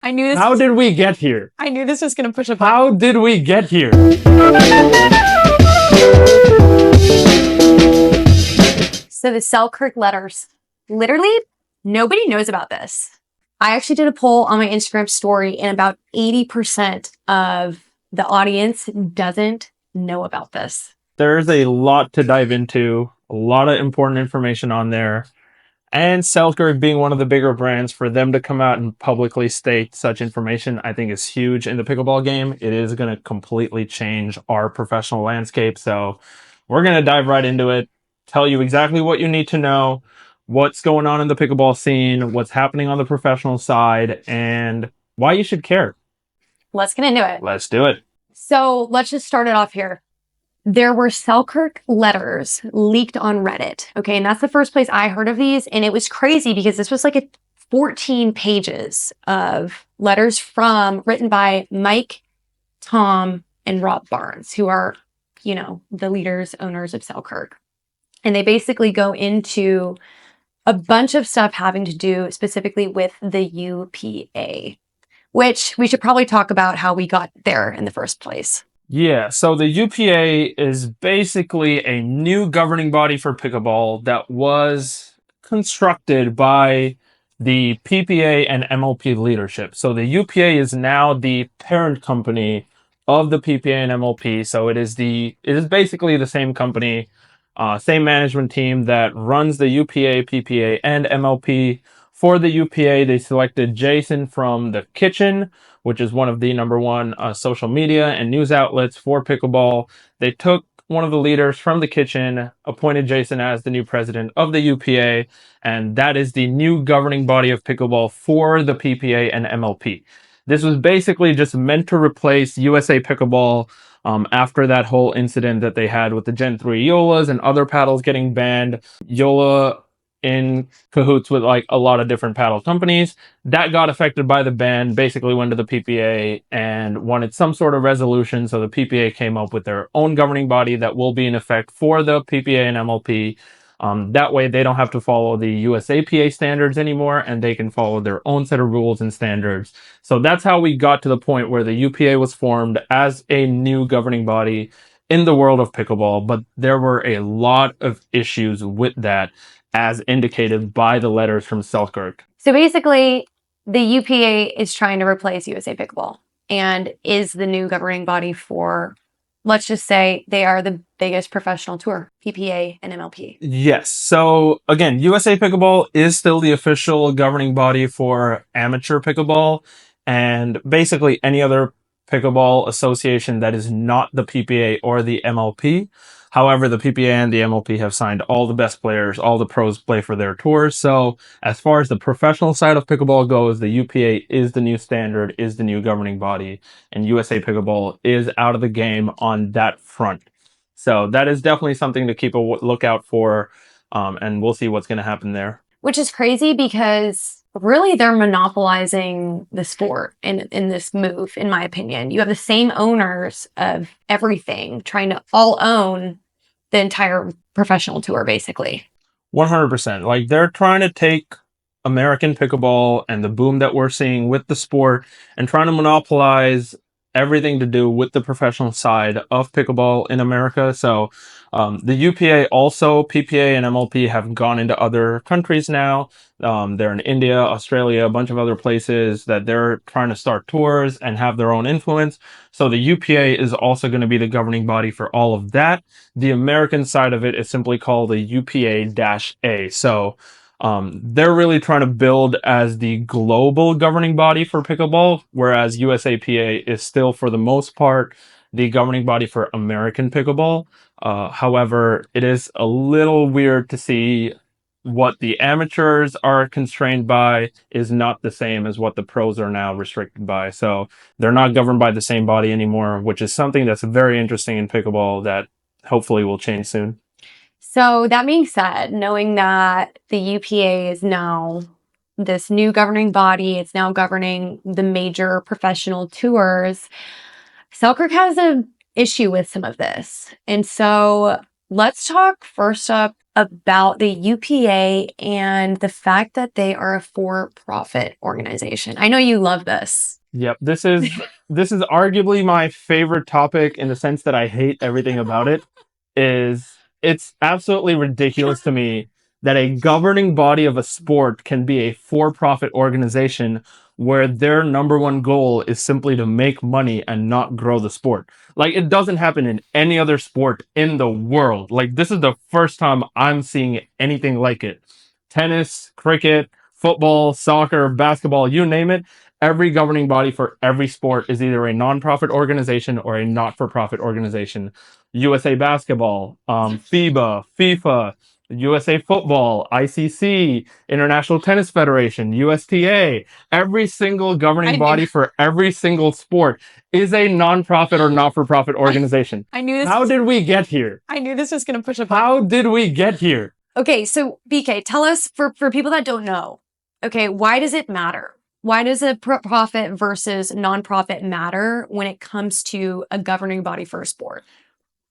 I knew this. How did we get here? I knew this was going to push a button. How did we get here? So the Selkirk Letters. Literally, nobody knows about this. I actually did a poll on my Instagram story, and about 80% of the audience doesn't know about this. There's a lot to dive into, a lot of important information on there. And Selkirk being one of the bigger brands, for them to come out and publicly state such information, I think is huge in the pickleball game. It is going to completely change our professional landscape. So we're going to dive right into it, tell you exactly what you need to know, what's going on in the pickleball scene, what's happening on the professional side, and why you should care. Let's get into it. Let's do it. So let's just start it off here. There were Selkirk letters leaked on Reddit. Okay. And that's the first place I heard of these. And it was crazy because this was like 14 pages of letters written by Mike, Tom, and Rob Barnes, who are, the leaders, owners of Selkirk. And they basically go into a bunch of stuff having to do specifically with the UPA, which we should probably talk about how we got there in the first place. Yeah, so the UPA is basically a new governing body for pickleball that was constructed by the PPA and MLP leadership. So the UPA is now the parent company of the PPA and MLP. So it is basically the same company, same management team that runs the UPA, PPA, and MLP. For the UPA, they selected Jason from The Kitchen, which is one of the number one social media and news outlets for pickleball. They took one of the leaders from The Kitchen, appointed Jason as the new president of the UPA, and that is the new governing body of pickleball for the PPA and MLP. This was basically just meant to replace USA Pickleball after that whole incident that they had with the Gen 3 Yolas and other paddles getting banned. Yola in cahoots with like a lot of different paddle companies. That got affected by the ban, basically went to the PPA and wanted some sort of resolution. So the PPA came up with their own governing body that will be in effect for the PPA and MLP. That way they don't have to follow the USAPA standards anymore, and they can follow their own set of rules and standards. So that's how we got to the point where the UPA was formed as a new governing body in the world of pickleball. But there were a lot of issues with that, as indicated by the letters from Selkirk. So basically, the UPA is trying to replace USA Pickleball and is the new governing body for, let's just say, they are the biggest professional tour, PPA and MLP. Yes. So again, USA Pickleball is still the official governing body for amateur pickleball, and basically any other pickleball association that is not the PPA or the MLP. However, the PPA and the MLP have signed all the best players, all the pros play for their tours. So as far as the professional side of pickleball goes, the UPA is the new standard, is the new governing body, and USA Pickleball is out of the game on that front. So that is definitely something to keep a lookout for, and we'll see what's going to happen there. Which is crazy because really they're monopolizing the sport in this move, in my opinion. You have the same owners of everything trying to all own the entire professional tour, basically. 100%. Like, they're trying to take American pickleball and the boom that we're seeing with the sport and trying to monopolize everything to do with the professional side of pickleball in America. So the UPA also, PPA and MLP have gone into other countries now. They're in India, Australia, a bunch of other places that they're trying to start tours and have their own influence. So the UPA is also going to be the governing body for all of that. The American side of it is simply called the UPA-A. So they're really trying to build as the global governing body for pickleball, whereas USAPA is still, for the most part, the governing body for American pickleball. However, it is a little weird to see what the amateurs are constrained by is not the same as what the pros are now restricted by. So they're not governed by the same body anymore, which is something that's very interesting in pickleball that hopefully will change soon. So that being said, knowing that the UPA is now this new governing body, it's now governing the major professional tours, Selkirk has an issue with some of this. And so Let's talk first up about the UPA and the fact that they are a for-profit organization. I know you love this. Yep, this is arguably my favorite topic in the sense that I hate everything about it. It's absolutely ridiculous to me that a governing body of a sport can be a for-profit organization where their number one goal is simply to make money and not grow the sport. Like, it doesn't happen in any other sport in the world. Like, this is the first time I'm seeing anything like it. Tennis, cricket, football, soccer, basketball, you name it. Every governing body for every sport is either a nonprofit organization or a not-for-profit organization. USA Basketball, FIBA, FIFA, USA Football, ICC, International Tennis Federation, USTA. Every single governing body for every single sport is a nonprofit or not-for-profit organization. I knew this. How did we get here? I knew this was going to push a button. How did we get here? Okay, so BK, tell us, for people that don't know, okay, why does it matter? Why does a profit versus nonprofit matter when it comes to a governing body for a sport?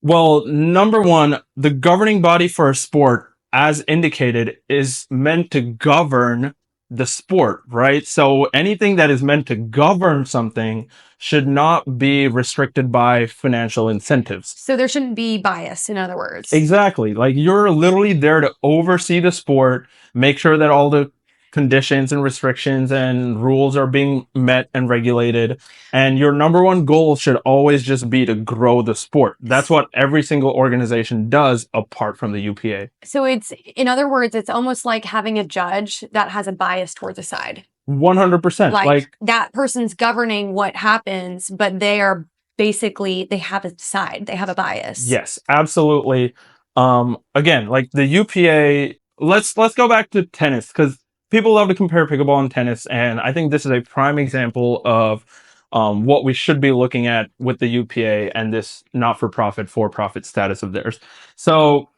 Well, number one, the governing body for a sport, as indicated, is meant to govern the sport, right? So anything that is meant to govern something should not be restricted by financial incentives. So there shouldn't be bias, in other words. Exactly. Like, you're literally there to oversee the sport, make sure that all the conditions and restrictions and rules are being met and regulated. And your number one goal should always just be to grow the sport. That's what every single organization does apart from the UPA. So it's, in other words, it's almost like having a judge that has a bias towards a side. 100%. Like that person's governing what happens, but they are basically, they have a side, they have a bias. Yes, absolutely. Again, like the UPA, let's go back to tennis, because people love to compare pickleball and tennis, and I think this is a prime example of what we should be looking at with the UPA and this not-for-profit, for-profit status of theirs. So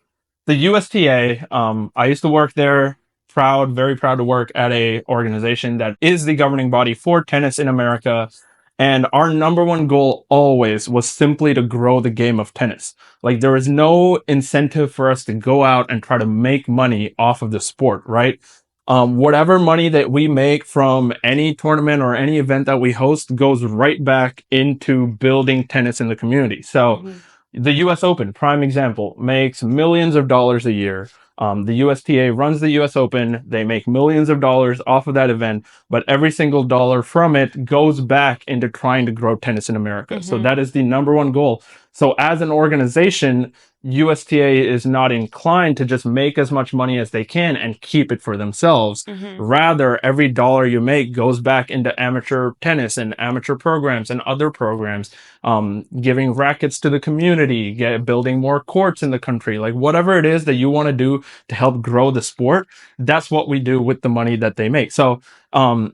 the USTA, I used to work there, very proud to work at a organization that is the governing body for tennis in America. And our number one goal always was simply to grow the game of tennis. Like, there is no incentive for us to go out and try to make money off of the sport, right? Whatever money that we make from any tournament or any event that we host goes right back into building tennis in the community. So the US Open, prime example, makes millions of dollars a year. The USTA runs the US Open. They make millions of dollars off of that event, but every single dollar from it goes back into trying to grow tennis in America. So that is the number one goal. So as an organization, USTA is not inclined to just make as much money as they can and keep it for themselves. Rather, every dollar you make goes back into amateur tennis and amateur programs and other programs, giving rackets to the community, building more courts in the country, like whatever it is that you want to do to help grow the sport. That's what we do with the money that they make. So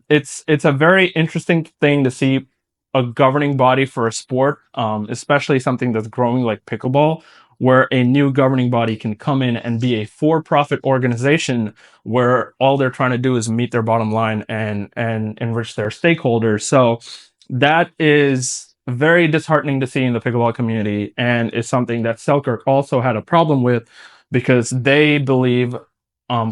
it's a very interesting thing to see a governing body for a sport, especially something that's growing like pickleball, where a new governing body can come in and be a for-profit organization where all they're trying to do is meet their bottom line and enrich their stakeholders. So that is very disheartening to see in the pickleball community, and is something that Selkirk also had a problem with, because they believe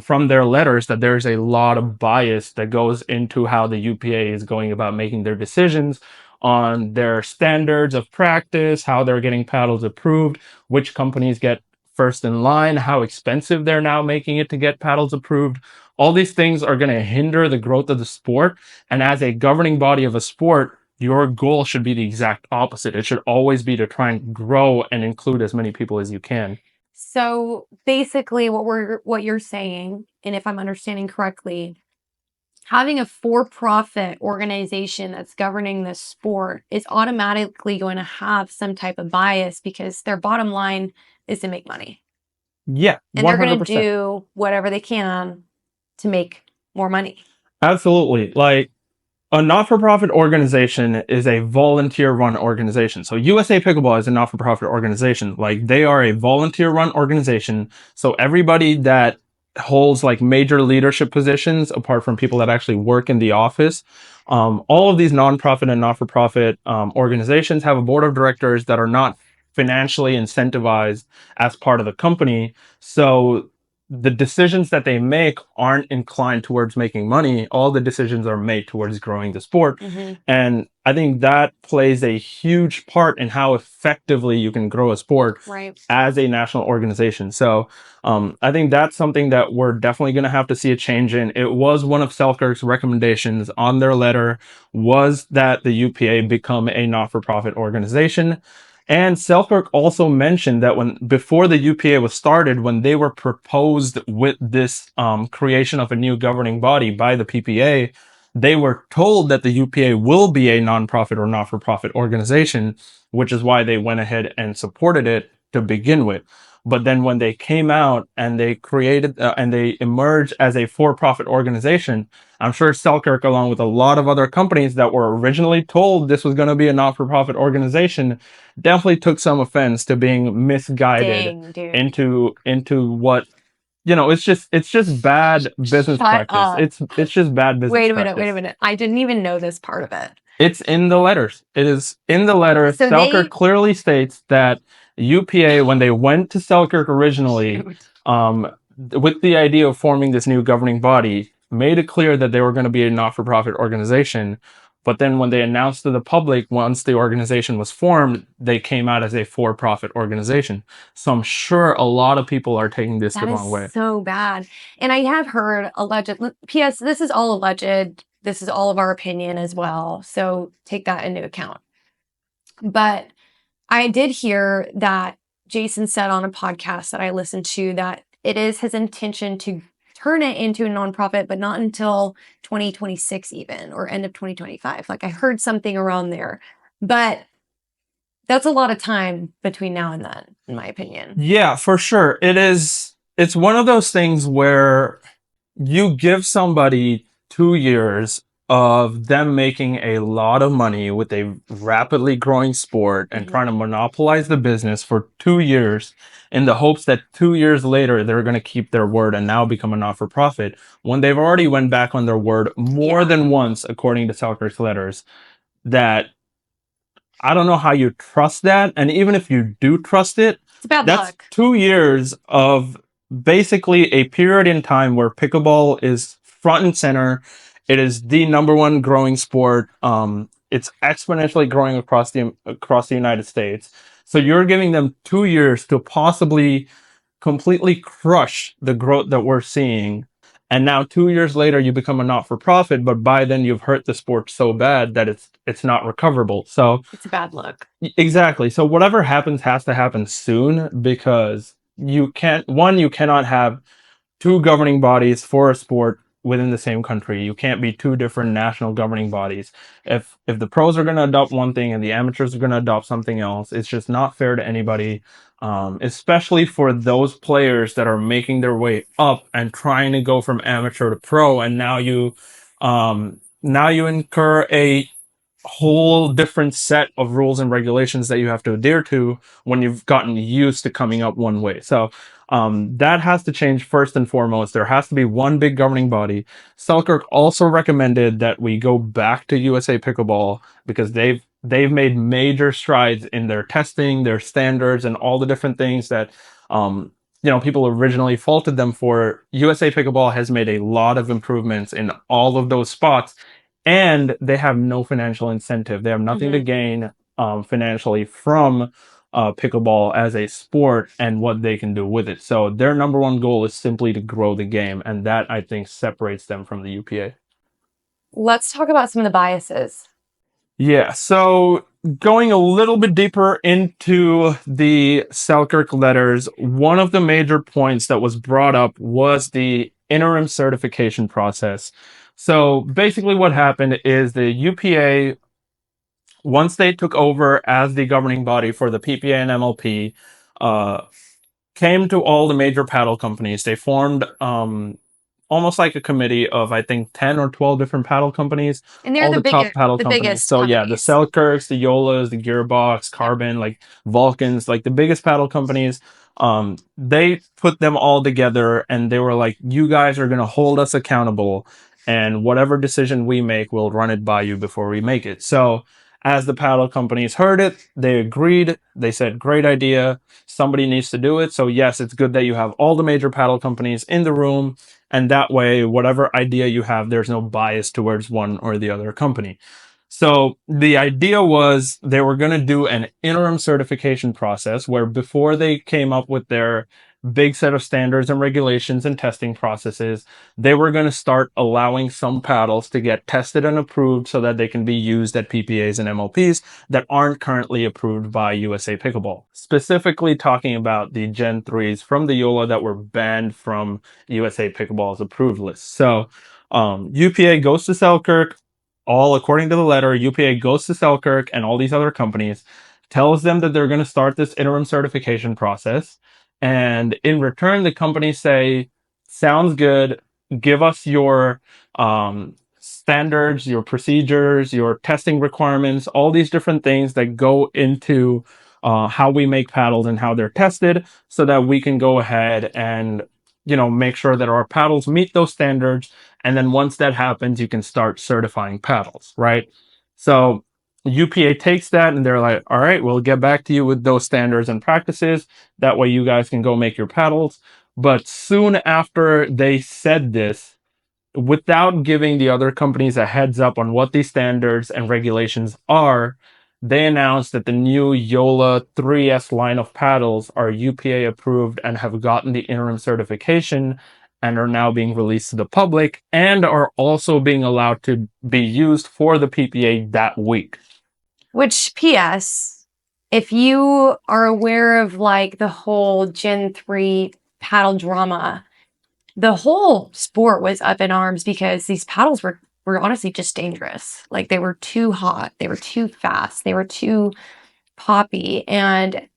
from their letters that there's a lot of bias that goes into how the UPA is going about making their decisions on their standards of practice, how they're getting paddles approved, which companies get first in line, how expensive they're now making it to get paddles approved. All these things are going to hinder the growth of the sport. And as a governing body of a sport, your goal should be the exact opposite. It should always be to try and grow and include as many people as you can. So basically what you're saying, and if I'm understanding correctly, having a for-profit organization that's governing this sport is automatically going to have some type of bias because their bottom line is to make money. Yeah, 100%. And they're going to do whatever they can to make more money. Absolutely. Like, a not-for-profit organization is a volunteer-run organization. So USA Pickleball is a not-for-profit organization. Like, they are a volunteer-run organization. So everybody that holds like major leadership positions, apart from people that actually work in the office, all of these nonprofit and not-for-profit organizations have a board of directors that are not financially incentivized as part of the company. So the decisions that they make aren't inclined towards making money. All the decisions are made towards growing the sport. And I think that plays a huge part in how effectively you can grow a sport Right. as a national organization. So I think that's something that we're definitely going to have to see a change in. It was one of Selkirk's recommendations on their letter was that the UPA become a not-for-profit organization. And Selkirk also mentioned that when before the UPA was started, when they were proposed with this creation of a new governing body by the PPA, they were told that the UPA will be a nonprofit or not-for-profit organization, which is why they went ahead and supported it to begin with. But then when they came out and they created and they emerged as a for-profit organization, I'm sure Selkirk, along with a lot of other companies that were originally told this was going to be a not-for-profit organization, definitely took some offense to being misguided Dang, dude. into what, you know, it's just bad business Shut practice. up. It's just bad business Wait a practice. minute. I didn't even know this part of it. It's in the letters. It is in the letter. So Selkirk they- clearly states that UPA, when they went to Selkirk originally, with the idea of forming this new governing body, made it clear that they were going to be a not-for-profit organization. But then when they announced to the public, once the organization was formed, they came out as a for-profit organization. So I'm sure a lot of people are taking this the wrong way. That is so bad. And I have heard alleged, P.S., this is all alleged. This is all of our opinion as well. So take that into account. But I did hear that Jason said on a podcast that I listened to that it is his intention to turn it into a nonprofit, but not until 2026 even, or end of 2025. Like I heard something around there. But that's a lot of time between now and then, in my opinion. Yeah, for sure. It is. It's one of those things where you give somebody 2 years of them making a lot of money with a rapidly growing sport and trying to monopolize the business for 2 years in the hopes that 2 years later they're going to keep their word and now become a not-for-profit when they've already went back on their word more than once, according to Selkirk's letters, that I don't know how you trust that. And even if you do trust it, It's bad that's luck. 2 years of basically a period in time where pickleball is front and center. It is the number one growing sport. It's exponentially growing across the United States. So you're giving them 2 years to possibly completely crush the growth that we're seeing. And now 2 years later, you become a not-for-profit, but by then you've hurt the sport so bad that it's not recoverable. So It's a bad look. exactly. So whatever happens has to happen soon because you cannot have two governing bodies for a sport within the same country. You can't be two different national governing bodies. If the pros are going to adopt one thing and the amateurs are going to adopt something else, it's just not fair to anybody, especially for those players that are making their way up and trying to go from amateur to pro. And now you incur a whole different set of rules and regulations that you have to adhere to when you've gotten used to coming up one way. So that has to change first and foremost. There has to be one big governing body. Selkirk also recommended that we go back to USA Pickleball because they've made major strides in their testing, their standards, and all the different things that people originally faulted them for. USA Pickleball has made a lot of improvements in all of those spots. And they have no financial incentive. They have nothing to gain financially from pickleball as a sport and what they can do with it. So their number one goal is simply to grow the game. And that, I think, separates them from the UPA. Let's talk about some of the biases. Yeah, so going a little bit deeper into the Selkirk letters, one of the major points that was brought up was the interim certification process. So basically what happened is the UPA, once they took over as the governing body for the PPA and MLP, came to all the major paddle companies. They formed almost like a committee of, I think, 10 or 12 different paddle companies. And they're all the top biggest, paddle the companies. biggest So yeah, the companies. Selkirks, the Yolas, the Gearbox, Carbon, like Vulcans, like the biggest paddle companies. They put them all together and they were like, you guys are going to hold us accountable. And whatever decision we make, we'll run it by you before we make it. So As the paddle companies heard it, they agreed. They said, great idea. Somebody needs to do it. So yes, it's good that you have all the major paddle companies in the room. And that way, whatever idea you have, there's no bias towards one or the other company. So the idea was they were going to do an interim certification process where before they came up with their big set of standards and regulations and testing processes, they were going to start allowing some paddles to get tested and approved so that they can be used at PPAs and MLPs that aren't currently approved by USA Pickleball. Specifically talking about the Gen 3s from the YOLA that were banned from USA Pickleball's approved list. So UPA goes to Selkirk, all according to the letter. UPA goes to Selkirk and all these other companies, tells them that they're going to start this interim certification process. And in return, the companies say, sounds good. Give us your standards, your procedures, your testing requirements, all these different things that go into how we make paddles and how they're tested so that we can go ahead and, make sure that our paddles meet those standards. And then once that happens, you can start certifying paddles, right? So UPA takes that and they're like, all right, we'll get back to you with those standards and practices. That way you guys can go make your paddles. But soon after they said this, without giving the other companies a heads up on what these standards and regulations are, they announced that the new YOLA 3S line of paddles are UPA approved and have gotten the interim certification and are now being released to the public and are also being allowed to be used for the PPA that week. Which, P.S., if you are aware of like the whole Gen 3 paddle drama, the whole sport was up in arms because these paddles were honestly just dangerous. Like they were too hot, they were too fast, they were too poppy. And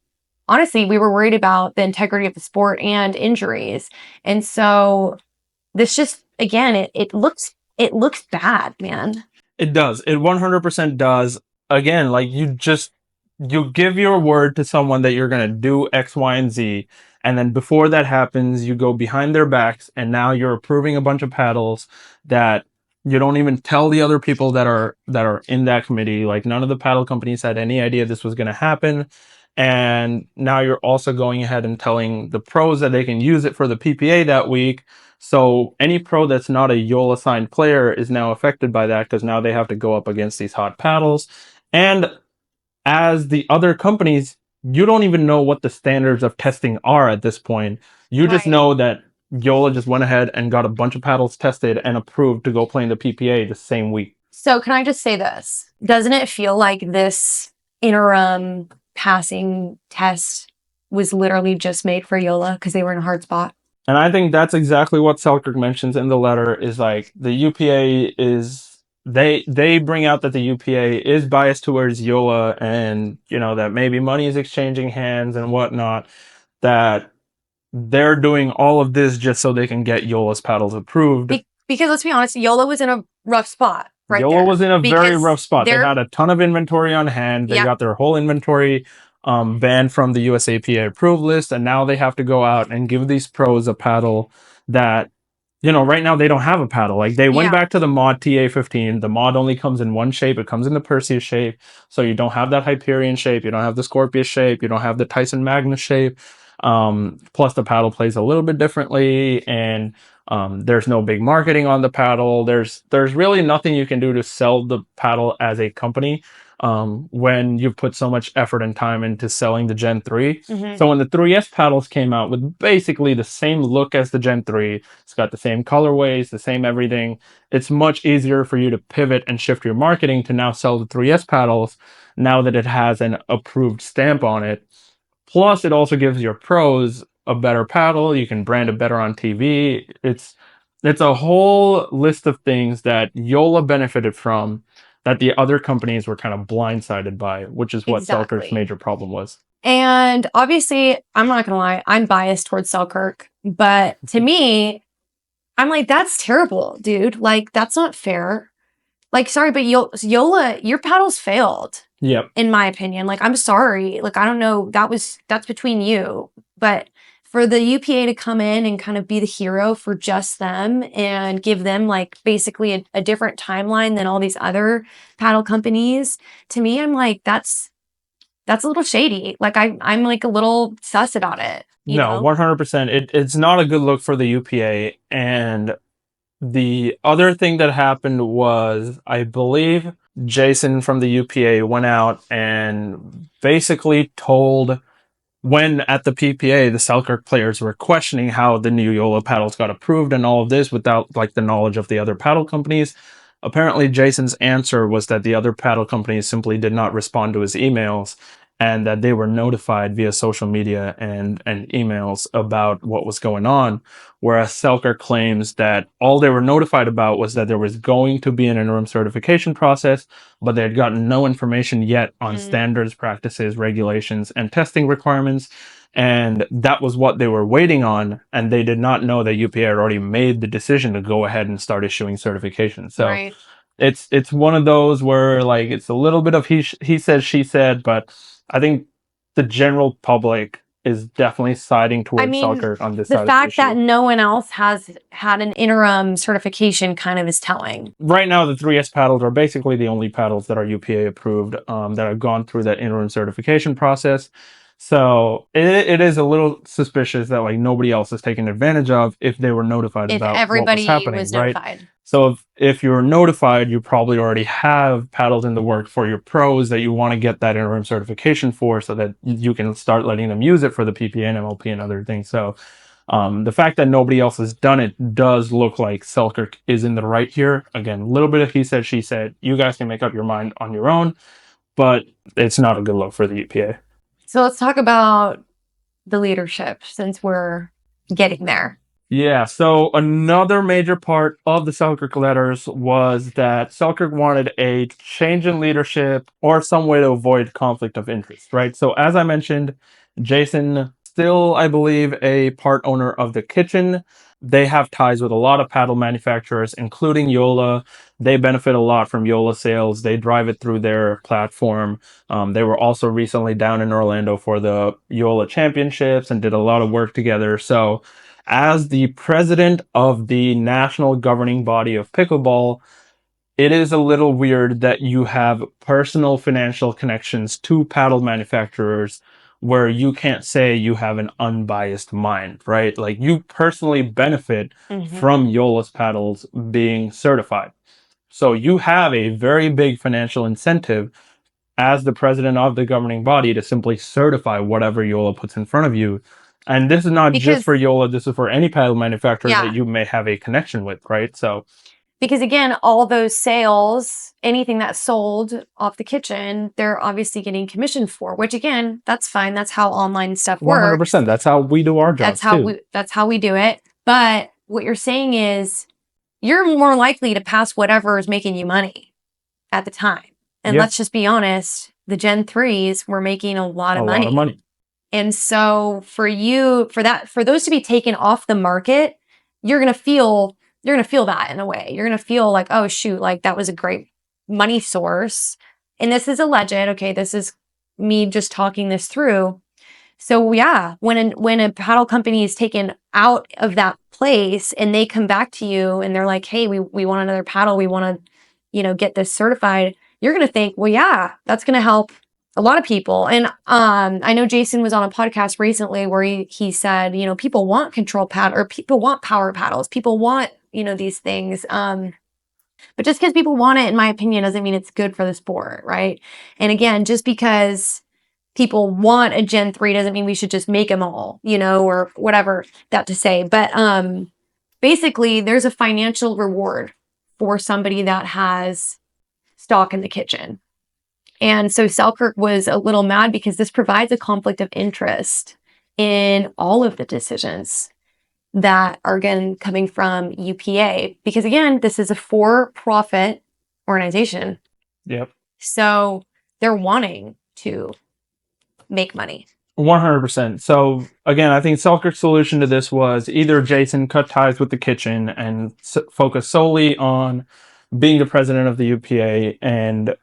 honestly, we were worried about the integrity of the sport and injuries. And so this just, again, it looks bad, man. It does. It 100% does. Again, like you give your word to someone that you're going to do X, Y, and Z. And then before that happens, you go behind their backs and now you're approving a bunch of paddles that you don't even tell the other people that are in that committee. Like none of the paddle companies had any idea this was going to happen. And now you're also going ahead and telling the pros that they can use it for the PPA that week. So any pro that's not a YOLA signed player is now affected by that because now they have to go up against these hot paddles. And as the other companies, you don't even know what the standards of testing are at this point. You just Right. know that YOLA just went ahead and got a bunch of paddles tested and approved to go play in the PPA the same week. So can I just say this? Doesn't it feel like this interim passing test was literally just made for YOLA because they were in a hard spot? And I think that's exactly what Selkirk mentions in the letter is like the UPA is they bring out that the UPA is biased towards YOLA and that maybe money is exchanging hands and whatnot, that they're doing all of this just so they can get YOLA's paddles approved. Because let's be honest, YOLA was in a rough spot. Right, YOLA was in a very because rough spot. They had a ton of inventory on hand. They Yep. got their whole inventory banned from the USAPA approved list, and now they have to go out and give these pros a paddle that, right now they don't have a paddle. Like they went Yeah. back to the mod TA15. The mod only comes in one shape. It comes in the Perseus shape. So you don't have that Hyperion shape. You don't have the Scorpius shape. You don't have the Tyson Magnus shape. Plus the paddle plays a little bit differently, and there's no big marketing on the paddle. There's really nothing you can do to sell the paddle as a company when you've put so much effort and time into selling the Gen 3. Mm-hmm. So when the 3S paddles came out with basically the same look as the Gen 3, it's got the same colorways, the same everything. It's much easier for you to pivot and shift your marketing to now sell the 3S paddles now that it has an approved stamp on it. Plus, it also gives your pros a better paddle. You can brand it better on TV. It's a whole list of things that YOLA benefited from that the other companies were kind of blindsided by, which is what Exactly. Selkirk's major problem was. And obviously, I'm not gonna lie, I'm biased towards Selkirk, but to me, I'm like, that's terrible, dude. Like, that's not fair. Like, sorry, but YOLA, your paddles failed. Yep. In my opinion. Like, I'm sorry. Like, I don't know. That's between you. But for the UPA to come in and kind of be the hero for just them and give them like basically a different timeline than all these other paddle companies, to me, I'm like, that's a little shady. Like I'm like a little sus about it. You No, know? 100%. It's not a good look for the UPA. And the other thing that happened was, I believe Jason from the UPA went out and basically told, when at the PPA, the Selkirk players were questioning how the new YOLO paddles got approved and all of this without like the knowledge of the other paddle companies. Apparently, Jason's answer was that the other paddle companies simply did not respond to his emails and that they were notified via social media and emails about what was going on. Whereas Selkirk claims that all they were notified about was that there was going to be an interim certification process, but they had gotten no information yet on standards, practices, regulations, and testing requirements. And that was what they were waiting on. And they did not know that UPA had already made the decision to go ahead and start issuing certifications. So Right. it's one of those where like it's a little bit of he said, she said, but I think the general public is definitely siding I towards mean, Selkirk on this the side of the fact that issue. no one else has had an interim certification kind of is telling. Right now, the 3S paddles are basically the only paddles that are UPA approved, that have gone through that interim certification process. So it is a little suspicious that like nobody else is taking advantage of if they were notified If about what was everybody happening, was right? notified. So if you're notified, you probably already have paddles in the work for your pros that you want to get that interim certification for, so that you can start letting them use it for the PPA and MLP and other things. So the fact that nobody else has done it does look like Selkirk is in the right here. Again, a little bit of he said, she said. You guys can make up your mind on your own, but it's not a good look for the UPA. So let's talk about the leadership since we're getting there. Yeah, so another major part of the Selkirk letters was that Selkirk wanted a change in leadership or some way to avoid conflict of interest, right? So as I mentioned, Jason, still, I believe, a part owner of the kitchen. They have ties with a lot of paddle manufacturers, including Yola. They benefit a lot from Yola sales. They drive it through their platform. They were also recently down in Orlando for the Yola Championships and did a lot of work together. So as the president of the national governing body of pickleball, it is a little weird that you have personal financial connections to paddle manufacturers where you can't say you have an unbiased mind, right? Like you personally benefit from Yola's paddles being certified. So you have a very big financial incentive as the president of the governing body to simply certify whatever Yola puts in front of you. And this is not just for Yola, this is for any paddle manufacturer that you may have a connection with, right? So, because again, all those sales, anything that's sold off the kitchen, they're obviously getting commissioned for, which again, that's fine. That's how online stuff works. 100%. That's how we do our jobs that's how we do it. But what you're saying is you're more likely to pass whatever is making you money at the time. And let's just be honest, the Gen 3s were making a lot of money. And so for those to be taken off the market, you're going to feel that in a way. You're going to feel like, oh shoot, like that was a great money source. And this is alleged. Okay. This is me just talking this through. So yeah, when a paddle company is taken out of that place and they come back to you and they're like, hey, we want another paddle. We want to, get this certified. You're going to think, well, yeah, that's going to help a lot of people. And I know Jason was on a podcast recently where he said, people want control pad or people want power paddles. People want, these things. But just because people want it, in my opinion, doesn't mean it's good for the sport, right? And again, just because people want a Gen 3 doesn't mean we should just make them all, or whatever that to say. But basically, there's a financial reward for somebody that has stock in the kitchen. And so Selkirk was a little mad because this provides a conflict of interest in all of the decisions that are again coming from UPA. Because again, this is a for-profit organization. Yep. So they're wanting to make money. 100%. So again, I think Selkirk's solution to this was either Jason cut ties with the kitchen and focus solely on being the president of the UPA and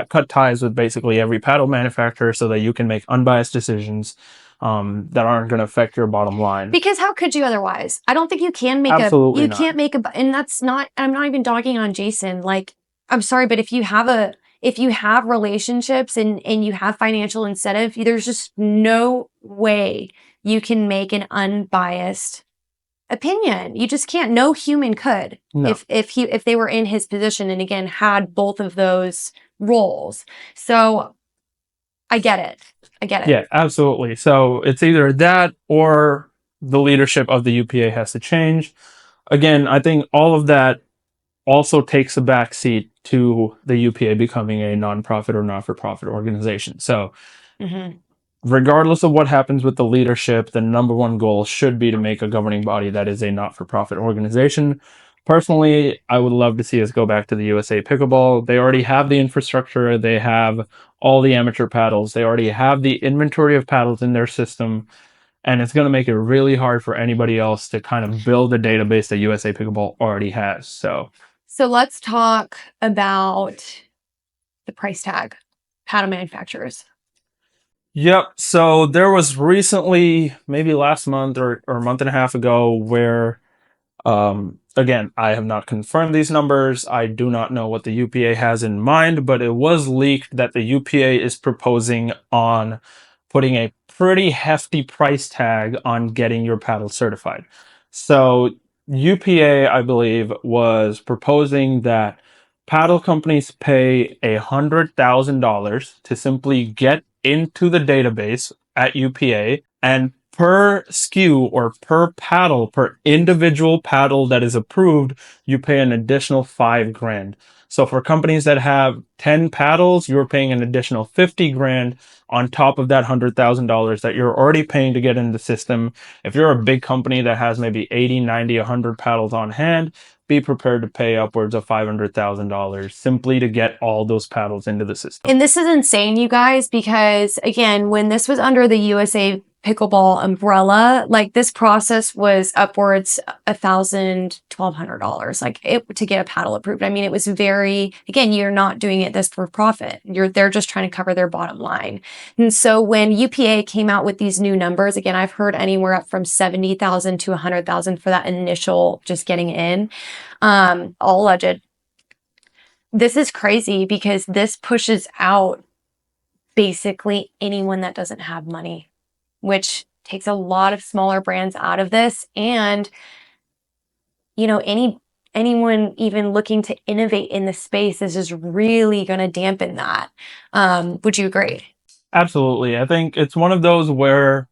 cut ties with basically every paddle manufacturer so that you can make unbiased decisions. that aren't going to affect your bottom line. Because how could you otherwise? I don't think you can make Absolutely you not. can't make and that's not, I'm not even dogging on Jason. Like, I'm sorry, but if you have relationships and you have financial incentive, there's just no way you can make an unbiased opinion. You just can't. No human could. No. If they were in his position and again had both of those roles. So I get it. Yeah, absolutely. So it's either that or the leadership of the UPA has to change. Again, I think all of that also takes a backseat to the UPA becoming a nonprofit or not-for-profit organization. So regardless of what happens with the leadership, the number one goal should be to make a governing body that is a not-for-profit organization. Personally, I would love to see us go back to the USA Pickleball. They already have the infrastructure. They have all the amateur paddles. They already have the inventory of paddles in their system. And it's going to make it really hard for anybody else to kind of build a database that USA Pickleball already has. So let's talk about the price tag, paddle manufacturers. Yep. So there was recently, maybe last month or a month and a half ago, where again, I have not confirmed these numbers. I do not know what the UPA has in mind, but it was leaked that the UPA is proposing on putting a pretty hefty price tag on getting your paddle certified. So UPA, I believe, was proposing that paddle companies pay $100,000 to simply get into the database at UPA, and per SKU or per paddle, per individual paddle that is approved, you pay an additional $5,000. So for companies that have 10 paddles, you're paying an additional $50,000 on top of that $100,000 that you're already paying to get in the system. If you're a big company that has maybe 80, 90, 100 paddles on hand, be prepared to pay upwards of $500,000 simply to get all those paddles into the system. And this is insane, you guys, because again, when this was under the USA Pickleball umbrella, like this process was upwards $1,000, $1,200, like to get a paddle approved. I mean, it was very, again, you're not doing it this for profit. They're just trying to cover their bottom line. And so when UPA came out with these new numbers, again, I've heard anywhere up from 70,000 to 100,000 for that initial just getting in, all alleged. This is crazy because this pushes out basically anyone that doesn't have money, which takes a lot of smaller brands out of this. And, you know, anyone even looking to innovate in the space is just really going to dampen that. Would you agree? Absolutely. I think it's one of those where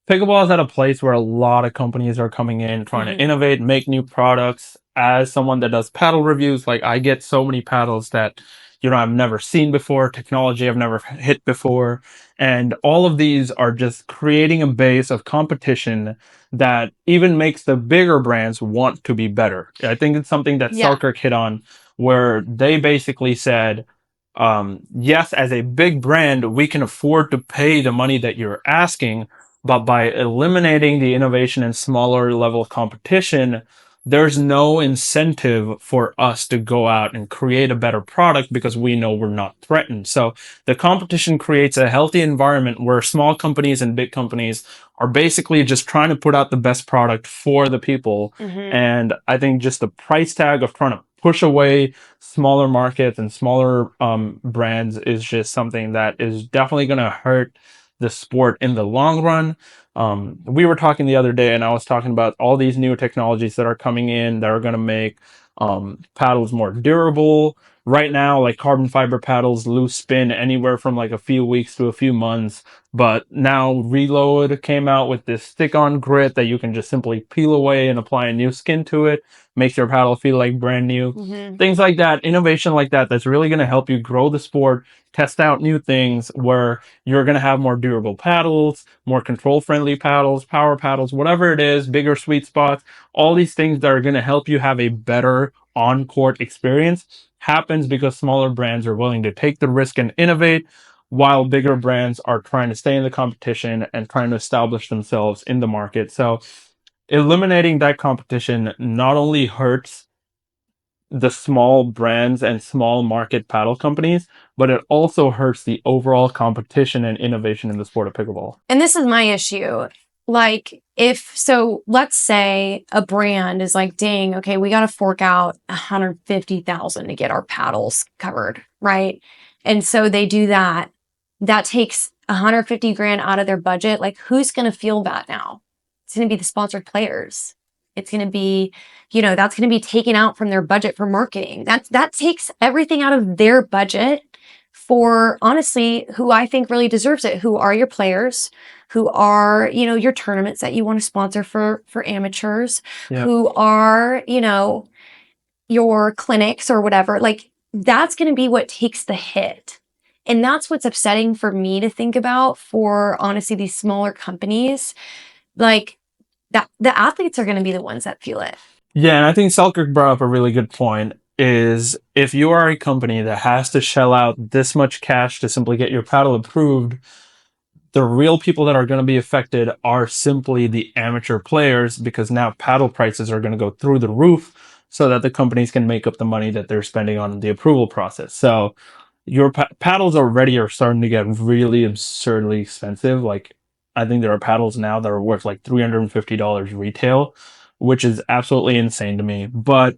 pickleball is at a place where a lot of companies are coming in, trying to innovate, make new products. As someone that does paddle reviews, like I get so many paddles that, you know, I've never seen before, technology I've never hit before. And all of these are just creating a base of competition that even makes the bigger brands want to be better. I think it's something that Selkirk hit on, where they basically said, yes, as a big brand, we can afford to pay the money that you're asking, but by eliminating the innovation and smaller level competition, there's no incentive for us to go out and create a better product because we know we're not threatened. So the competition creates a healthy environment where small companies and big companies are basically just trying to put out the best product for the people. And I think just the price tag of trying to push away smaller markets and smaller brands is just something that is definitely going to hurt the sport in the long run. We were talking the other day, and I was talking about all these new technologies that are coming in that are going to make paddles more durable. Right now, like carbon fiber paddles lose spin anywhere from like a few weeks to a few months. But now Reload came out with this stick-on grit that you can just simply peel away and apply a new skin to it. Makes your paddle feel like brand new. Things like that, innovation like that, that's really going to help you grow the sport, test out new things where you're going to have more durable paddles, more control-friendly paddles, power paddles, whatever it is, bigger sweet spots, all these things that are going to help you have a better on-court experience happens because smaller brands are willing to take the risk and innovate, while bigger brands are trying to stay in the competition and trying to establish themselves in the market. So eliminating that competition not only hurts the small brands and small market paddle companies, but it also hurts the overall competition and innovation in the sport of pickleball. And this is my issue. Like, let's say a brand is like, dang, okay, we got to fork out 150,000 to get our paddles covered, right? And so they do that. That takes 150 grand out of their budget. Like, who's going to feel that now? It's going to be the sponsored players. It's going to be, that's going to be taken out from their budget for marketing. That takes everything out of their budget for, honestly, who I think really deserves it. Who are your players? Who are, your tournaments that you want to sponsor for amateurs? Yeah. Who are, your clinics or whatever? Like, that's going to be what takes the hit. And that's what's upsetting for me to think about for, honestly, these smaller companies. Like, that the athletes are going to be the ones that feel it. Yeah, and I think Selkirk brought up a really good point, is if you are a company that has to shell out this much cash to simply get your paddle approved, the real people that are going to be affected are simply the amateur players, because now paddle prices are going to go through the roof so that the companies can make up the money that they're spending on the approval process. So your paddles already are starting to get really absurdly expensive. Like, I think there are paddles now that are worth like $350 retail, which is absolutely insane to me. But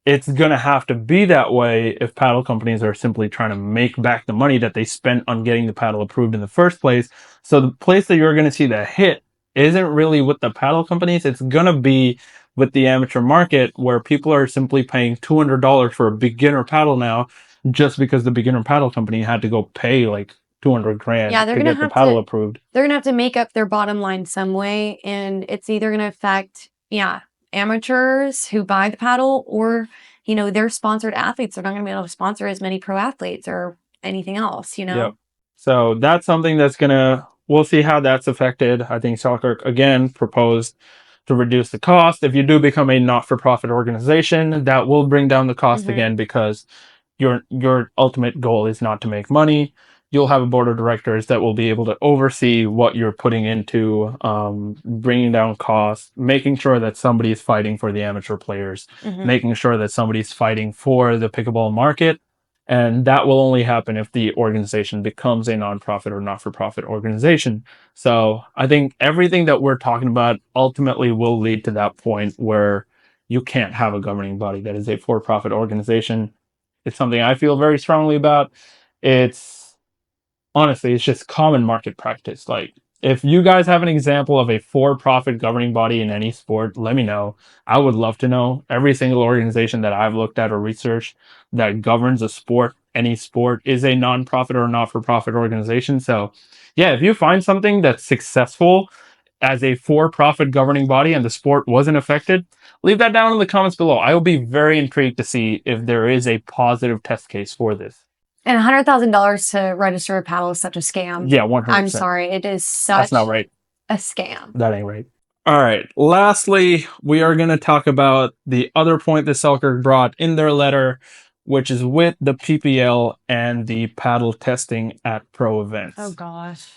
it's going to have to be that way if paddle companies are simply trying to make back the money that they spent on getting the paddle approved in the first place. So the place that you're going to see the hit isn't really with the paddle companies. It's going to be with the amateur market, where people are simply paying $200 for a beginner paddle now, just because the beginner paddle company had to go pay like 200 grand to get the paddle approved. They're going to have to make up their bottom line some way. And it's either going to affect, amateurs who buy the paddle, or, their sponsored athletes are not going to be able to sponsor as many pro athletes or anything else, Yep. So that's something that's we'll see how that's affected. I think Selkirk, again, proposed to reduce the cost. If you do become a not-for-profit organization, that will bring down the cost again, because your ultimate goal is not to make money. You'll have a board of directors that will be able to oversee what you're putting into, bringing down costs, making sure that somebody's fighting for the amateur players, making sure that somebody's fighting for the pickleball market. And that will only happen if the organization becomes a nonprofit or not-for-profit organization. So I think everything that we're talking about ultimately will lead to that point where you can't have a governing body that is a for-profit organization. It's something I feel very strongly about. Honestly, it's just common market practice. Like, if you guys have an example of a for-profit governing body in any sport, let me know. I would love to know. Every single organization that I've looked at or researched that governs a sport, any sport, is a non-profit or not-for-profit organization. So, yeah, if you find something that's successful as a for-profit governing body and the sport wasn't affected, leave that down in the comments below. I will be very intrigued to see if there is a positive test case for this. And $100,000 to register a paddle is such a scam. Yeah, 100%. I'm sorry. It is such That's not right. A scam. That ain't right. All right. Lastly, we are going to talk about the other point that Selkirk brought in their letter, which is with the PPL and the paddle testing at pro events. Oh, gosh.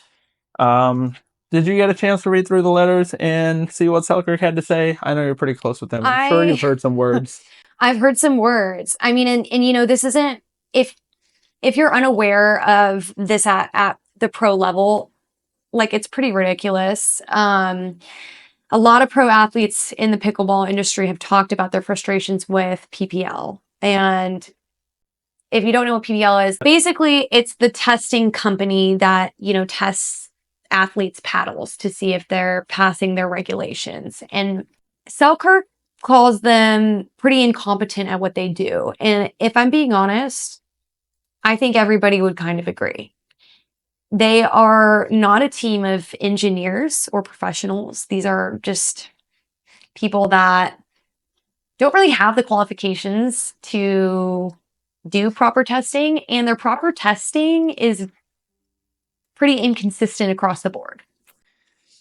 Did you get a chance to read through the letters and see what Selkirk had to say? I know you're pretty close with them. I'm sure you've heard some words. I've heard some words. I mean, and this isn't, if you're unaware of this at the pro level, like, it's pretty ridiculous. A lot of pro athletes in the pickleball industry have talked about their frustrations with PPL. And if you don't know what PPL is, basically it's the testing company that, tests athletes' paddles to see if they're passing their regulations. And Selkirk calls them pretty incompetent at what they do. And if I'm being honest, I think everybody would kind of agree. They are not a team of engineers or professionals. These are just people that don't really have the qualifications to do proper testing, and their proper testing is pretty inconsistent across the board.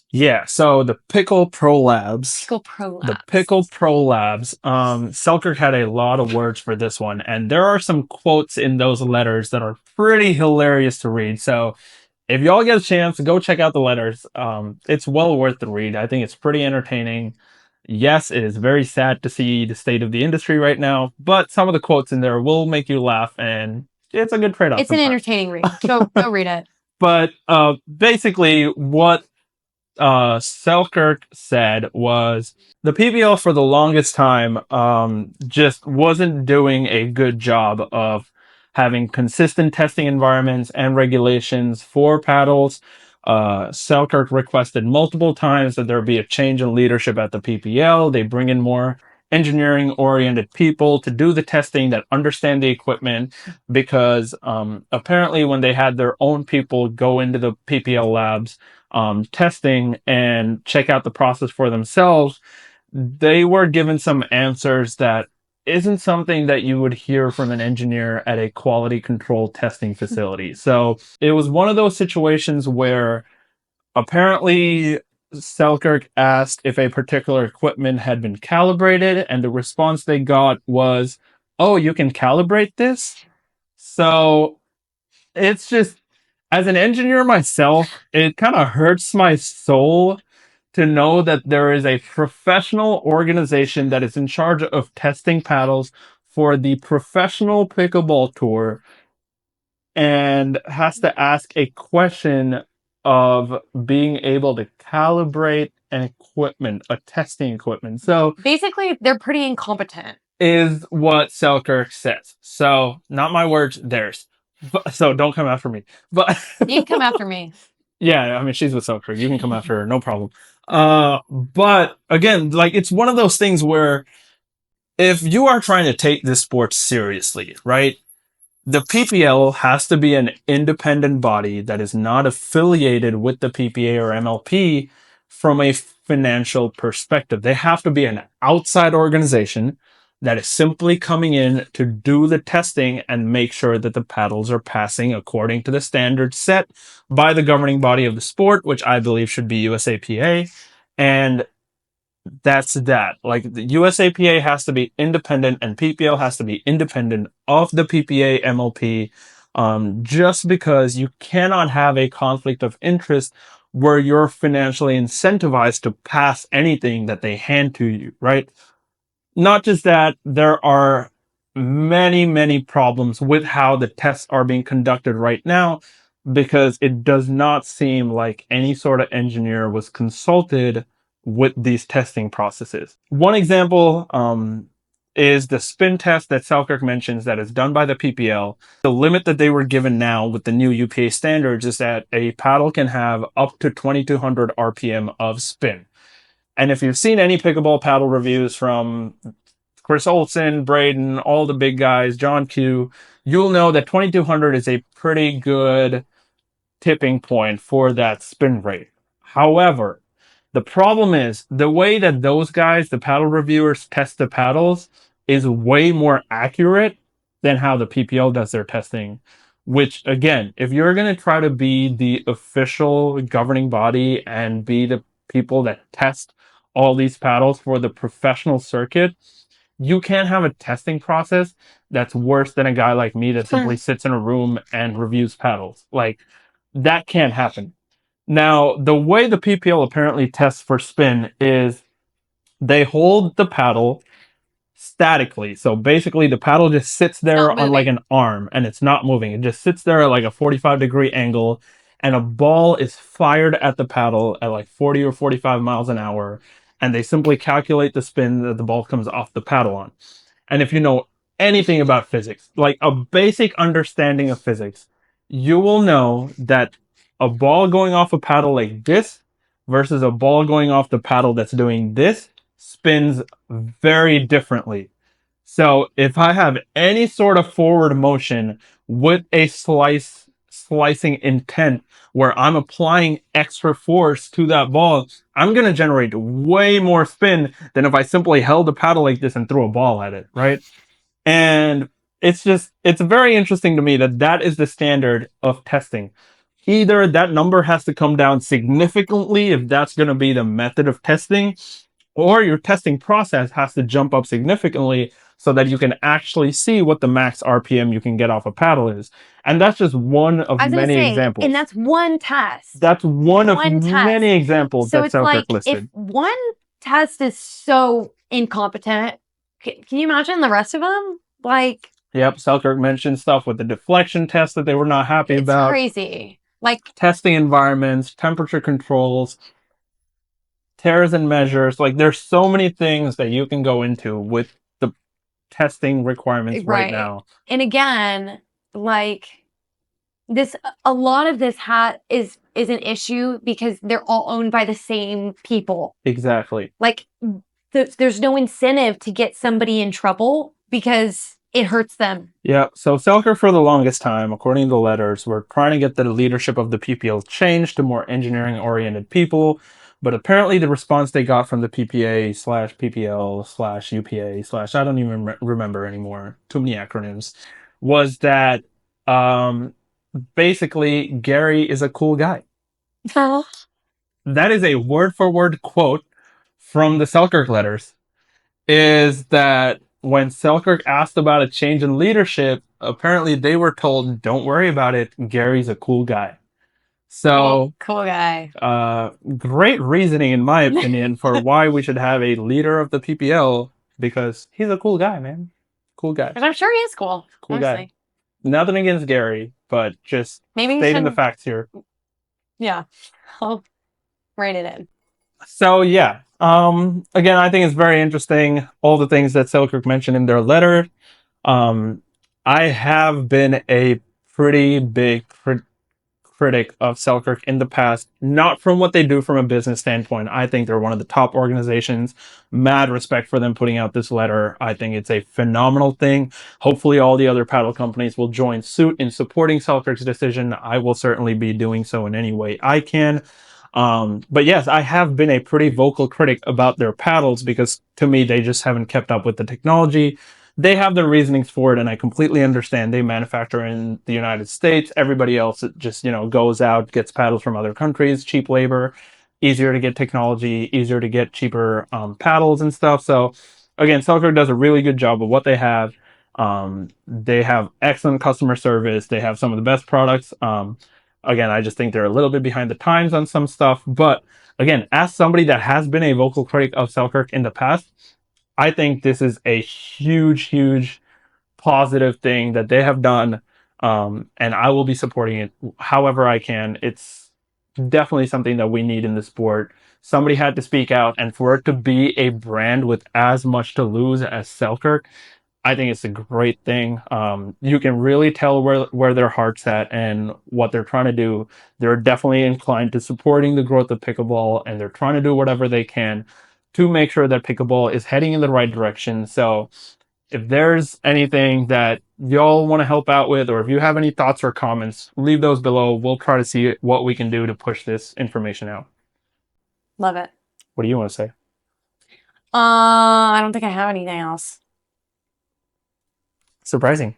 Yeah, so the Pickle Pro Labs. Selkirk had a lot of words for this one, and there are some quotes in those letters that are pretty hilarious to read. So if y'all get a chance, go check out the letters. It's well worth the read. I think it's pretty entertaining. Yes, it is very sad to see the state of the industry right now, but some of the quotes in there will make you laugh, and it's a good trade-off. It's an entertaining read. Go read it. But basically, what Selkirk said was the PPL for the longest time just wasn't doing a good job of having consistent testing environments and regulations for paddles. Selkirk requested multiple times that there be a change in leadership at the PPL. They bring in more engineering oriented people to do the testing that understand the equipment, because apparently when they had their own people go into the PPL labs testing and check out the process for themselves, they were given some answers that isn't something that you would hear from an engineer at a quality control testing facility. So it was one of those situations where apparently Selkirk asked if a particular equipment had been calibrated, and the response they got was, "Oh, you can calibrate this?" So it's just, as an engineer myself, it kind of hurts my soul to know that there is a professional organization that is in charge of testing paddles for the professional pickleball tour and has to ask a question of being able to calibrate an equipment, a testing equipment. So basically, they're pretty incompetent, is what Selkirk says. So not my words, theirs. So don't come after me. But you can come after me. Yeah, I mean, she's with Selkirk. You can come after her, no problem. But again, like, it's one of those things where if you are trying to take this sport seriously, right, the PPL has to be an independent body that is not affiliated with the PPA or MLP from a financial perspective. They have to be an outside organization that is simply coming in to do the testing and make sure that the paddles are passing according to the standards set by the governing body of the sport, which I believe should be USAPA. And that's that. Like, the USAPA has to be independent and PPL has to be independent of the PPA MLP, just because you cannot have a conflict of interest where you're financially incentivized to pass anything that they hand to you, right? Not just that, there are many, many problems with how the tests are being conducted right now, because it does not seem like any sort of engineer was consulted with these testing processes. One example is the spin test that Selkirk mentions that is done by the PPL. The limit that they were given now with the new UPA standards is that a paddle can have up to 2200 RPM of spin. And if you've seen any pickleball paddle reviews from Chris Olsen, Braden, all the big guys, John Q, you'll know that 2200 is a pretty good tipping point for that spin rate. However, the problem is the way that those guys, the paddle reviewers, test the paddles is way more accurate than how the PPL does their testing. Which, again, if you're going to try to be the official governing body and be the people that test all these paddles for the professional circuit, you can't have a testing process that's worse than a guy like me that simply sits in a room and reviews paddles. Like, that can't happen. Now, the way the PPL apparently tests for spin is they hold the paddle statically. So basically the paddle just sits there on like an arm and it's not moving. It just sits there at like a 45-degree angle, and a ball is fired at the paddle at like 40 or 45 miles an hour, and they simply calculate the spin that the ball comes off the paddle on. And if you know anything about physics, like a basic understanding of physics, you will know that a ball going off a paddle like this versus a ball going off the paddle that's doing this spins very differently. So if I have any sort of forward motion with a slicing intent where I'm applying extra force to that ball, I'm going to generate way more spin than if I simply held the paddle like this and threw a ball at it, right? And it's very interesting to me that that is the standard of testing. Either that number has to come down significantly if that's going to be the method of testing, or your testing process has to jump up significantly so that you can actually see what the max RPM you can get off a paddle is. And that's just one of many examples. And that's one test. That's one of many examples so that it's Selkirk like listed. If one test is so incompetent. Can you imagine the rest of them? Like, Yep, Selkirk mentioned stuff with the deflection test that they were not happy it's about. crazy. Like, Testing environments, temperature controls, tears and measures. Like, there's so many things that you can go into with the testing requirements right now. And again, like this, a lot of this is an issue because they're all owned by the same people. Exactly. Like, there's no incentive to get somebody in trouble because it hurts them. Yeah, so Selkirk for the longest time, according to the letters, were trying to get the leadership of the PPL changed to more engineering-oriented people, but apparently the response they got from the PPA slash PPL slash UPA slash I don't even remember anymore, too many acronyms, was that basically Gary is a cool guy. That is a word-for-word quote from the Selkirk letters, is that when Selkirk asked about a change in leadership, apparently they were told, don't worry about it, Gary's a cool guy. So, cool guy. Great reasoning, in my opinion, for why we should have a leader of the PPL, because he's a cool guy, man. Cool guy. And I'm sure he is cool. Cool honestly. guy. Nothing against Gary, but just maybe stating the facts here. Yeah. I'll write it in. So yeah, again, I think it's very interesting, all the things that Selkirk mentioned in their letter. I have been a pretty big critic of Selkirk in the past, not from what they do from a business standpoint. I think they're one of the top organizations. Mad respect for them putting out this letter. I think it's a phenomenal thing. Hopefully all the other paddle companies will join suit in supporting Selkirk's decision. I will certainly be doing so in any way I can. But yes, I have been a pretty vocal critic about their paddles because to me, they just haven't kept up with the technology. They have their reasonings for it, and I completely understand. They manufacture in the United States. Everybody else just, goes out, gets paddles from other countries, cheap labor, easier to get technology, easier to get cheaper paddles and stuff. So again, Selkirk does a really good job of what they have. They have excellent customer service. They have some of the best products. Again, I just think they're a little bit behind the times on some stuff. But again, as somebody that has been a vocal critic of Selkirk in the past, I think this is a huge, huge positive thing that they have done. And I will be supporting it however I can. It's definitely something that we need in the sport. Somebody had to speak out, and for it to be a brand with as much to lose as Selkirk, I think it's a great thing. You can really tell where their heart's at and what they're trying to do. They're definitely inclined to supporting the growth of pickleball, and they're trying to do whatever they can to make sure that pickleball is heading in the right direction. So if there's anything that y'all want to help out with, or if you have any thoughts or comments, leave those below. We'll try to see what we can do to push this information out. Love it. What do you want to say? I don't think I have anything else. Surprising.